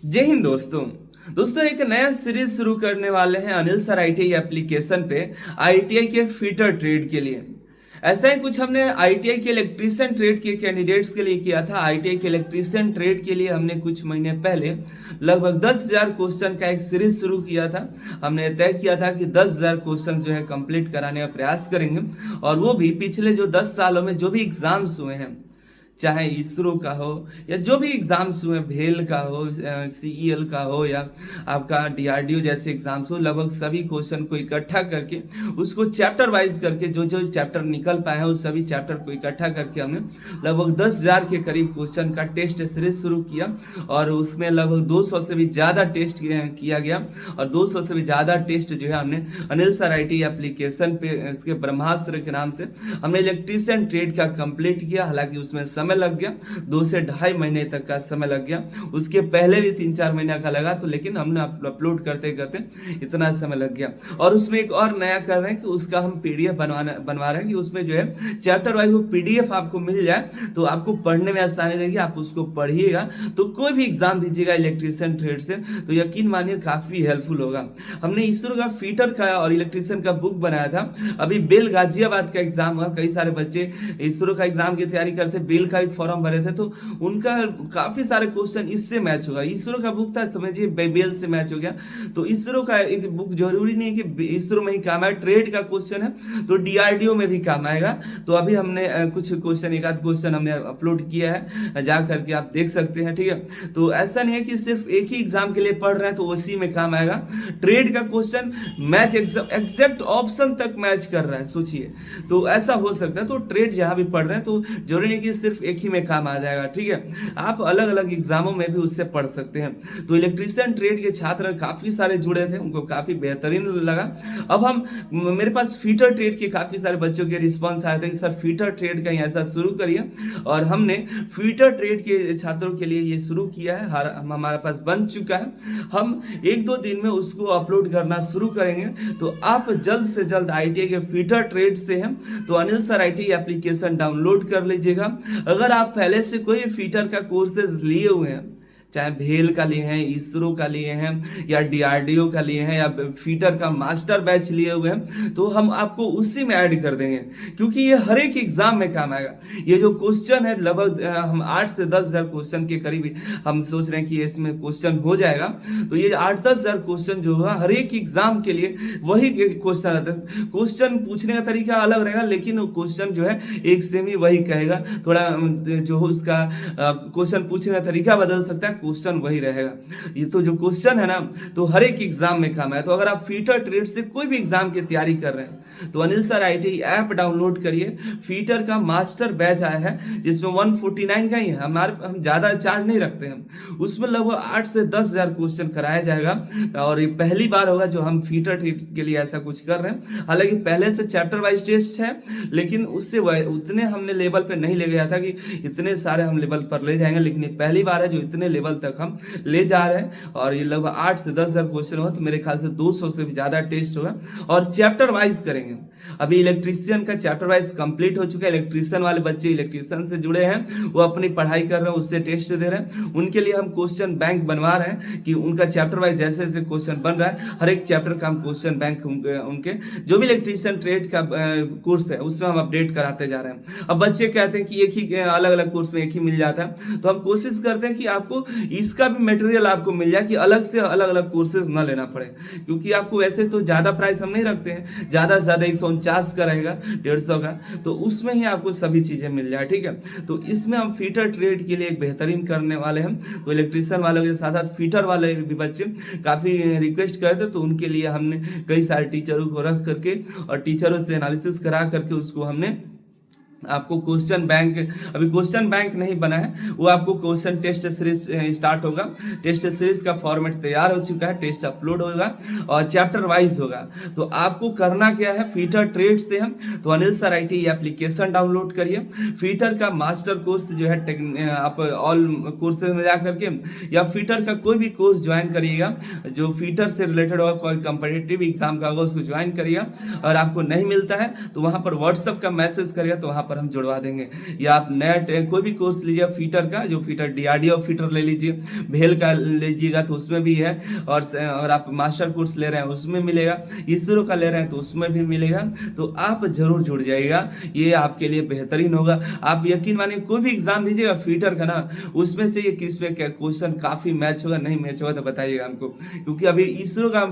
जय हिंद दोस्तों। एक नया सीरीज शुरू करने वाले हैं अनिल सर आईटीआई एप्लीकेशन पे आईटीआई के फीटर ट्रेड के लिए। ऐसा ही कुछ हमने आईटीआई के इलेक्ट्रीशियन ट्रेड के कैंडिडेट्स के लिए किया था। आईटीआई के इलेक्ट्रीशियन ट्रेड के लिए हमने कुछ महीने पहले लगभग 10,000 क्वेश्चन का एक सीरीज शुरू किया था। हमने तय किया था कि 10,000 क्वेश्चन जो है कंप्लीट कराने का प्रयास करेंगे, और वो भी पिछले जो 10 सालों में जो भी एग्जाम्स हुए हैं, चाहे इसरो का हो या जो भी एग्जाम्स हुए, भेल का हो, सीईएल का हो या आपका डीआरडीओ जैसे एग्जाम्स हो, लगभग सभी क्वेश्चन को इकट्ठा करके उसको चैप्टर वाइज करके जो जो चैप्टर निकल पाए हैं उस सभी चैप्टर को इकट्ठा करके हमने लगभग 10,000 के करीब क्वेश्चन का टेस्ट सीरीज शुरू किया। और उसमें लगभग 200 से भी ज़्यादा टेस्ट किया गया, और 200 से भी ज़्यादा टेस्ट जो है हमने अनिल सर आईटी एप्लीकेशन पे इसके ब्रह्मास्त्र के नाम से हमने इलेक्ट्रीशियन ट्रेड का कंप्लीट किया। हालांकि उसमें समय लग गया, 2 से 2.5 महीने तक का समय लग गया। उसके पहले भी 3-4 महीने का लगा, तो लेकिन हमने अपलोड करते करते इतना समय लग गया। और उसमें एक और नया कर रहे हैं कि उसका हम पीडीएफ बनवा रहे हैं कि उसमें जो है चैप्टर वाइज वो पीडीएफ आपको मिल जाए, तो आपको पढ़ने में आसानी रहेगी। आप उसको पढ़िएगा तो कोई भी एग्जाम दीजिएगा इलेक्ट्रीशियन ट्रेड से तो यकीन मानिए काफी हेल्पफुल होगा। हमने इसरो का फीटर का और इलेक्ट्रीशियन का बुक बनाया था। अभी बेल गाजियाबाद का एग्जाम हुआ, कई सारे बच्चे इसरो का एग्जाम की तैयारी करते, बेल का भी फॉर्म भरे थे, तो उनका काफी सारे क्वेश्चन इससे मैच होगा। इसरो का बुक था, समझिए बेल से मैच हो गया। तो इसरो का एक बुक जरूरी नहीं है कि इसरो में ही काम आए, ट्रेड का क्वेश्चन है तो डीआरडीओ में भी काम आएगा। तो अभी हमने कुछ क्वेश्चन, एक आध क्वेश्चन हमने अपलोड किया है, जा करके आप देख सकते हैं। ठीक है, तो ऐसा नहीं है कि सिर्फ एक ही एग्जाम के लिए पढ़ रहे हैं तो उसी में काम आएगा। ट्रेड का क्वेश्चन मैच एग्जैक्ट ऑप्शन तक मैच कर रहा है, सोचिए, तो ऐसा हो सकता है। तो ट्रेड जहां भी पढ़ रहे हैं तो जरूरी नहीं कि सिर्फ एक ही में काम आ जाएगा। ठीक है, आप अलग अलग एग्जामों में भी उससे पढ़ सकते हैं। तो इलेक्ट्रीशियन ट्रेड के छात्र काफी सारे जुड़े थे, उनको काफी बेहतरीन लगा। अब हम मेरे पास फीटर ट्रेड के काफी सारे बच्चों के रिस्पांस आए थे कि सर फीटर ट्रेड का ही ऐसा शुरू करिए, और हमने फीटर ट्रेड के छात्रों के लिए ये शुरू किया है। हमारे पास बन चुका है, हम 1-2 दिन में उसको अपलोड करना शुरू करेंगे। तो आप जल्द से जल्द आईटीआई के फीटर ट्रेड से हैं तो Anil sir IT application download कर लीजिएगा। अगर आप पहले से कोई फीटर का कोर्सेज लिए हुए हैं, चाहे भेल का लिए हैं, इसरो का लिए हैं या डीआरडीओ का लिए हैं या फीटर का मास्टर बैच लिए हुए हैं, तो हम आपको उसी में ऐड कर देंगे, क्योंकि ये हर एक एग्जाम में काम आएगा। ये जो क्वेश्चन है लगभग हम 8 से 10,000 क्वेश्चन के करीब हम सोच रहे हैं कि इसमें क्वेश्चन हो जाएगा। तो ये 8-10,000 क्वेश्चन जो होगा हर एक एग्जाम के लिए वही क्वेश्चन आता है। क्वेश्चन पूछने का तरीका अलग रहेगा, लेकिन क्वेश्चन जो है एक सेम ही वही कहेगा। थोड़ा जो उसका क्वेश्चन पूछने का तरीका बदल सकता है, क्वेश्चन वही रहेगा। ये तो जो क्वेश्चन है ना, तो हर एक एग्जाम में काम है। तो अगर आप फीटर ट्रेड से कोई भी एग्जाम की तैयारी कर रहे हैं तो Anil sir IT app download करिए। फीटर का मास्टर बैच आया है जिसमें 149 का ही है, हम ज्यादा चार्ज नहीं रखते हैं। उसमें लगभग 8 से 10,000 क्वेश्चन कराया जाएगा, और ये पहली बार होगा जो हम फीटर ट्रेड के लिए ऐसा कुछ कर रहे हैं। हालांकि पहले से चैप्टर वाइज टेस्ट है, लेकिन उससे उतने हमने लेवल पे नहीं ले गया था कि इतने सारे हम लेवल पर ले जाएंगे, लेकिन ये पहली बार है जो इतने लेवल तक हम ले जा रहे हैं। और ये लगभग 8 से 10,000 क्वेश्चन होगा, तो मेरे ख्याल से 200 से भी ज्यादा टेस्ट होगा, और चैप्टर वाइज करेंगे। अभी इलेक्ट्रीशियन का चैप्टर वाइज कंप्लीट हो चुका है। इलेक्ट्रीशियन वाले बच्चे इलेक्ट्रीशियन से जुड़े हैं, वो अपनी पढ़ाई कर रहे हैं, उससे टेस्ट दे रहे हैं। उनके लिए हम क्वेश्चन बैंक बनवा रहे हैं कि उनका चैप्टर वाइज जैसे जैसे क्वेश्चन बन रहा है हर एक चैप्टर का हम क्वेश्चन बैंक उनके जो भी इलेक्ट्रीशियन ट्रेड का कोर्स है उसमें हम अपडेट कराते जा रहे हैं। अब बच्चे कहते हैं कि एक ही अलग अलग कोर्स में एक ही मिल जाता है, तो हम कोशिश करते हैं कि आपको इसका भी मटेरियल आपको मिल जाए, कि अलग से अलग अलग कोर्सेज ना लेना पड़े। क्योंकि आपको वैसे तो ज्यादा प्राइस हम नहीं रखते हैं, ज्यादा से ज्यादा 149 का रहेगा, 150 का, तो उसमें ही आपको सभी चीजें मिल जाए। ठीक है, तो इसमें हम फीटर ट्रेड के लिए एक बेहतरीन करने वाले हैं। तो इलेक्ट्रीशियन वालों के साथ साथ फीटर वाले भी बच्चे काफी रिक्वेस्ट करते, तो उनके लिए हमने कई सारे टीचरों को रख करके और टीचरों से एनालिसिस करा करके उसको हमने आपको क्वेश्चन बैंक, अभी क्वेश्चन बैंक नहीं बना है, वो आपको क्वेश्चन टेस्ट सीरीज स्टार्ट होगा। टेस्ट सीरीज का फॉर्मेट तैयार हो चुका है, टेस्ट अपलोड होगा और चैप्टर वाइज होगा। तो आपको करना क्या है, फीटर ट्रेड से हम तो Anil sir IT application download करिए। फीटर का मास्टर कोर्स जो है आप ऑल कोर्सेज में जा करके या फीटर का कोई भी कोर्स ज्वाइन करिएगा जो फीटर से रिलेटेड होगा, कोई कंपिटिटिव एग्जाम का होगा उसको ज्वाइन करिएगा। और आपको नहीं मिलता है तो वहां पर व्हाट्सएप का मैसेज करिएगा, तो वहां पर पर हम जुड़वा देंगे। या आप नया कोई भी कोर्स लीजिए फीटर का, जो फीटर DRDO फीटर ले लीजिए, भेल का लीजिएगा तो उसमें भी है, और आप मास्टर कोर्स ले रहे हैं उसमें मिलेगा, इसरो का ले रहे हैं तो उसमें भी मिलेगा। तो आप जरूर जुड़ जाइएगा, ये आपके लिए बेहतरीन होगा। आप यकीन मानिए कोई भी एग्जाम दीजिएगा फीटर का ना, उसमें से ये किस में क्वेश्चन काफी मैच होगा, नहीं मैच होगा तो बताइएगा हमको, क्योंकि अभी इसरो का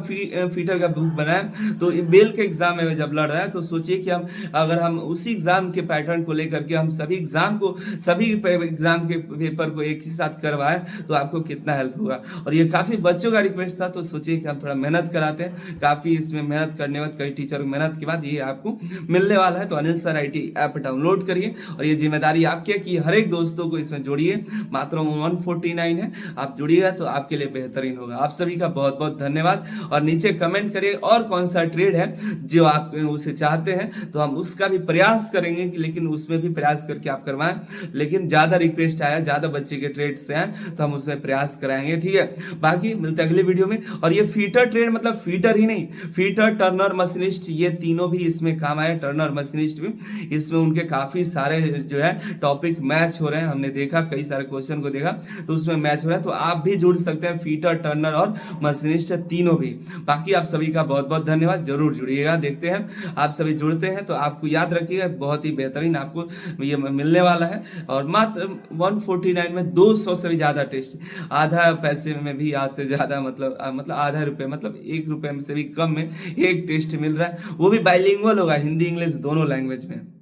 फीटर का बुक बना है, तो बेल के एग्जाम में जब लड़ रहा है तो सोचिए कि अगर हम उसी एग्जाम के पैटर्न को लेकर के हम सभी एग्जाम के पेपर को एक ही साथ करवाएं तो आपको कितना हेल्प होगा। और ये काफी बच्चों का रिक्वेस्ट था, तो सोचिए कि हम थोड़ा मेहनत कराते हैं, काफी इसमें मेहनत करने के बाद, कई टीचर की मेहनत के बाद ये आपको मिलने वाला है। तो Anil sir IT app download करिए, और ये जिम्मेदारी आपकी है कि हर एक दोस्तों को इसमें जोड़िए। मात्र 149 है, आप जुड़िएगा तो आपके लिए बेहतरीन होगा। आप सभी का बहुत बहुत धन्यवाद, और नीचे कमेंट करिए और कौन सा ट्रेड है जो आप उसे चाहते हैं, तो हम उसका भी प्रयास करेंगे लेकिन उसमें भी प्रयास करके आप करवाएं। लेकिन ज्यादा रिक्वेस्ट आया, ज्यादा बच्चे के ट्रेड से हैं तो हम उसमें प्रयास कराएंगे, ठीक है। बाकी मिलते हैं अगले वीडियो में। और ये फीटर ट्रेड मतलब फीटर ही नहीं, फीटर, टर्नर, मशीनिस्ट, ये तीनों भी इसमें काम आए। टर्नर, मशीनिस्ट भी इसमें उनके काफी सारे जो है टॉपिक मैच हो रहे हैं, हमने देखा कई सारे क्वेश्चन को देखा तो उसमें मैच हो रहा है। तो आप भी जुड़ सकते हैं, फीटर, टर्नर और मशीनिस्ट तीनों भी। बाकी आप सभी का बहुत बहुत धन्यवाद, जरूर जुड़िएगा। देखते हैं आप सभी जुड़ते हैं तो आपको याद रखिएगा बहुत ही बेहतरीन आपको ये मिलने वाला है। और मात्र 149 में 200 से भी ज्यादा टेस्ट, आधा पैसे में भी आपसे ज्यादा, मतलब आधा रुपये, मतलब 1 रुपये से भी कम में एक टेस्ट मिल रहा है, वो भी बाइलिंगुअल होगा, हिंदी इंग्लिश दोनों लैंग्वेज में।